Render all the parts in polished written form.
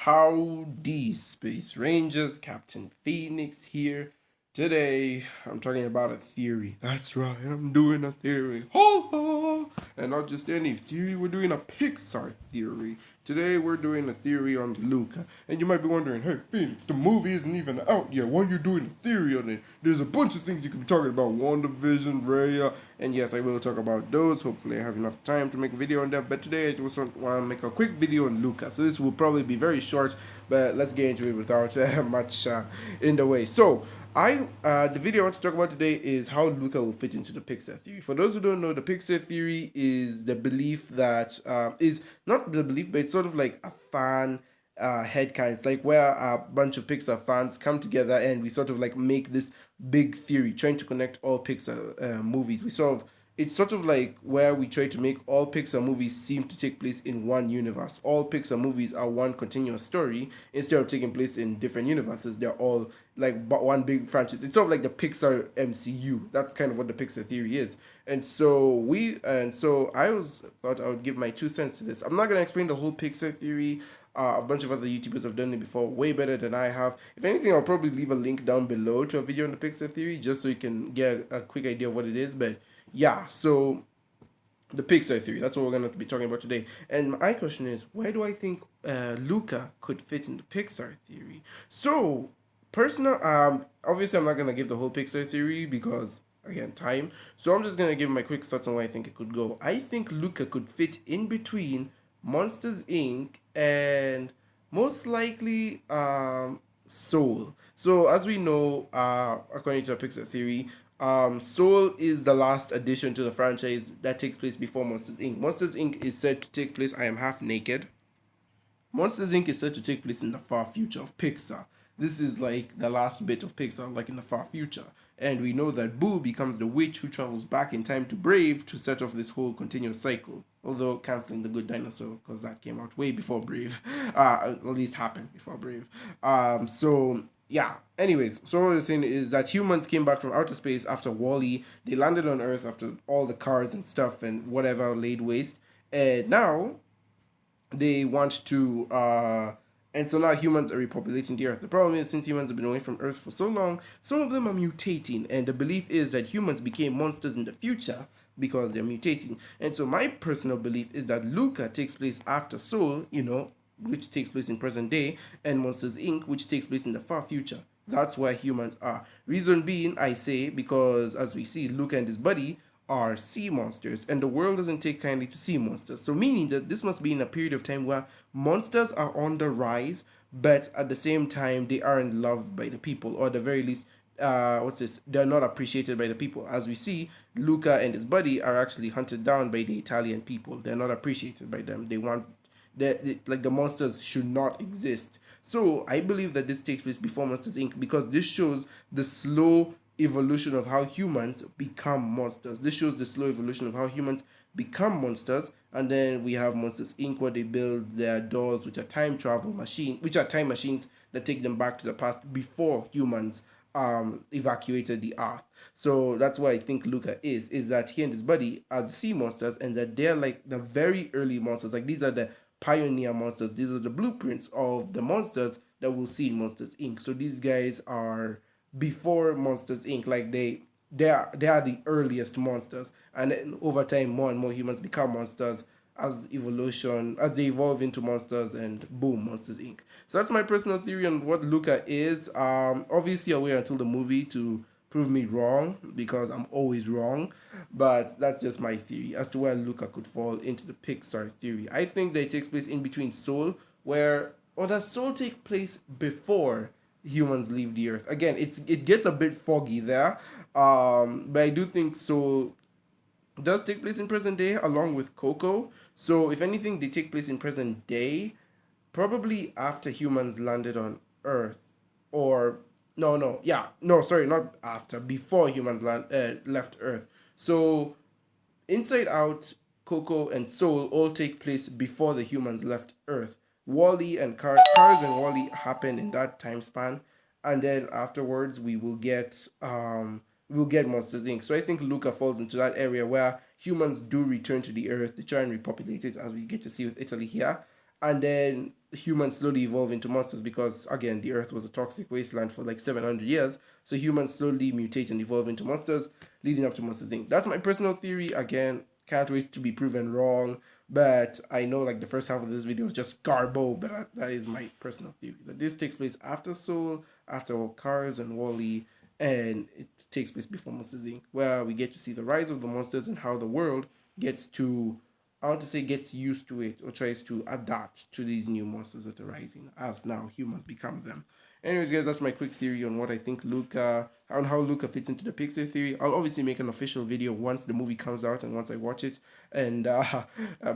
Howdy, Space Rangers, Captain Phoenix here. Today, I'm talking about a theory. That's right, I'm doing a theory. Ho ho! And not just any theory, we're doing a Pixar theory. Today, we're doing a theory on Luca. And you might be wondering, hey, Phoenix, the movie isn't even out yet. Why are you doing a theory on it? There's a bunch of things you could be talking about. WandaVision, Raya, and yes, I will talk about those. Hopefully, I have enough time to make a video on that. But today, I just want to make a quick video on Luca. So this will probably be very short, but let's get into it without much in the way. So, the video I want to talk about today is how Luca will fit into the Pixar theory. For those who don't know, the Pixar theory is the belief that is not the belief, but it's sort of like a fan headcanon. It's like where a bunch of Pixar fans come together and we sort of like make this big theory, trying to connect all Pixar movies. It's sort of like where we try to make all Pixar movies seem to take place in one universe. All Pixar movies are one continuous story instead of taking place in different universes. They're all like one big franchise. It's sort of like the Pixar MCU. That's kind of what the Pixar theory is. And so I thought I would give my 2 cents to this. I'm not gonna explain the whole Pixar theory. A bunch of other YouTubers have done it before, way better than I have. If anything, I'll probably leave a link down below to a video on the Pixar theory just so you can get a quick idea of what it is. But yeah, so the Pixar theory, that's what we're going to be talking about today. And my question is, where do I think Luca could fit in the Pixar theory? So, obviously I'm not going to give the whole Pixar theory because, again, time. So I'm just going to give my quick thoughts on where I think it could go. I think Luca could fit in between Monsters Inc. and most likely Soul. So as we know, according to the Pixar theory, Soul is the last addition to the franchise that takes place before Monsters Inc. Monsters Inc. is said to take place. I am half naked. Monsters Inc. is said to take place in the far future of Pixar. This is like the last bit of Pixar, like in the far future. And we know that Boo becomes the witch who travels back in time to Brave to set off this whole continuous cycle. Although canceling The Good Dinosaur, because that came out way before Brave. At least happened before Brave. Yeah, anyways, so what I was saying is that humans came back from outer space after Wall-E. They landed on Earth after all the cars and stuff and whatever laid waste. And now they want to and so now humans are repopulating the earth. The problem is, since humans have been away from earth for so long, some of them are mutating, and the belief is that humans became monsters in the future because they're mutating. And so my personal belief is that Luca takes place after Soul, which takes place in present day, and Monsters Inc., which takes place in the far future. That's where humans are. Reason being, I say, because as we see, Luca and his buddy are sea monsters, and the world doesn't take kindly to sea monsters. So, meaning that this must be in a period of time where monsters are on the rise, but at the same time, they aren't loved by the people, or at the very least, they're not appreciated by the people. As we see, Luca and his buddy are actually hunted down by the Italian people. They're not appreciated by them. The monsters should not exist. So I believe that this takes place before Monsters Inc. because this shows the slow evolution of how humans become monsters. This shows the slow evolution of how humans become monsters, and then we have Monsters Inc. where they build their dolls, which are time machines that take them back to the past before humans evacuated the earth. So that's why I think Luca is that he and his buddy are the sea monsters, and that they're like the very early monsters. Like, these are the pioneer monsters. These are the blueprints of the monsters that we'll see in Monsters Inc. So these guys are before Monsters Inc. Like they are the earliest monsters, and then over time more and more humans become monsters as they evolve into monsters, and boom, Monsters Inc. So that's my personal theory on what Luca is. Obviously I'll wait until the movie to prove me wrong, because I'm always wrong, but that's just my theory as to where Luca could fall into the Pixar theory. I think that it takes place in between Soul, or does Soul take place before humans leave the earth? Again, it gets a bit foggy there, but I do think Soul does take place in present day along with Coco. So if anything, they take place in present day, probably after humans landed on Earth, or sorry, not after, before humans left Earth. So Inside Out, Coco, and Soul all take place before the humans left Earth. Wall-E and Cars and Wall-E happen in that time span, and then afterwards we'll get Monsters Inc. So I think Luca falls into that area where humans do return to the Earth to try and repopulate it, as we get to see with Italy here. and then humans slowly evolve into monsters because again the earth was a toxic wasteland for like 700 years, so humans slowly mutate and evolve into monsters, leading up to Monsters Inc. That's my personal theory. Again, can't wait to be proven wrong, but I know like the first half of this video is just garbo, but that is my personal theory, that this takes place after Soul, after Cars and Wall-E, and it takes place before Monsters Inc., where we get to see the rise of the monsters and how the world gets to, I want to say, gets used to it or tries to adapt to these new monsters that are rising as now humans become them. Anyways, guys, that's my quick theory on what I think Luca, on how Luca fits into the Pixar theory. I'll obviously make an official video once the movie comes out and once I watch it. And a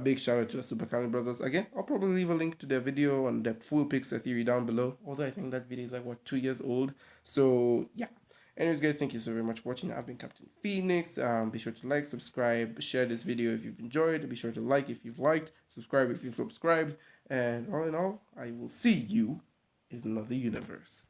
big shout out to the Super Cannon Brothers. Again, I'll probably leave a link to their video on the full Pixar theory down below. Although I think that video is like, what, 2 years old? So, yeah. Anyways, guys, thank you so very much for watching. I've been Captain Phoenix. Be sure to like, subscribe, share this video if you've enjoyed. Be sure to like if you've liked, subscribe if you've subscribed. And all in all, I will see you in another universe.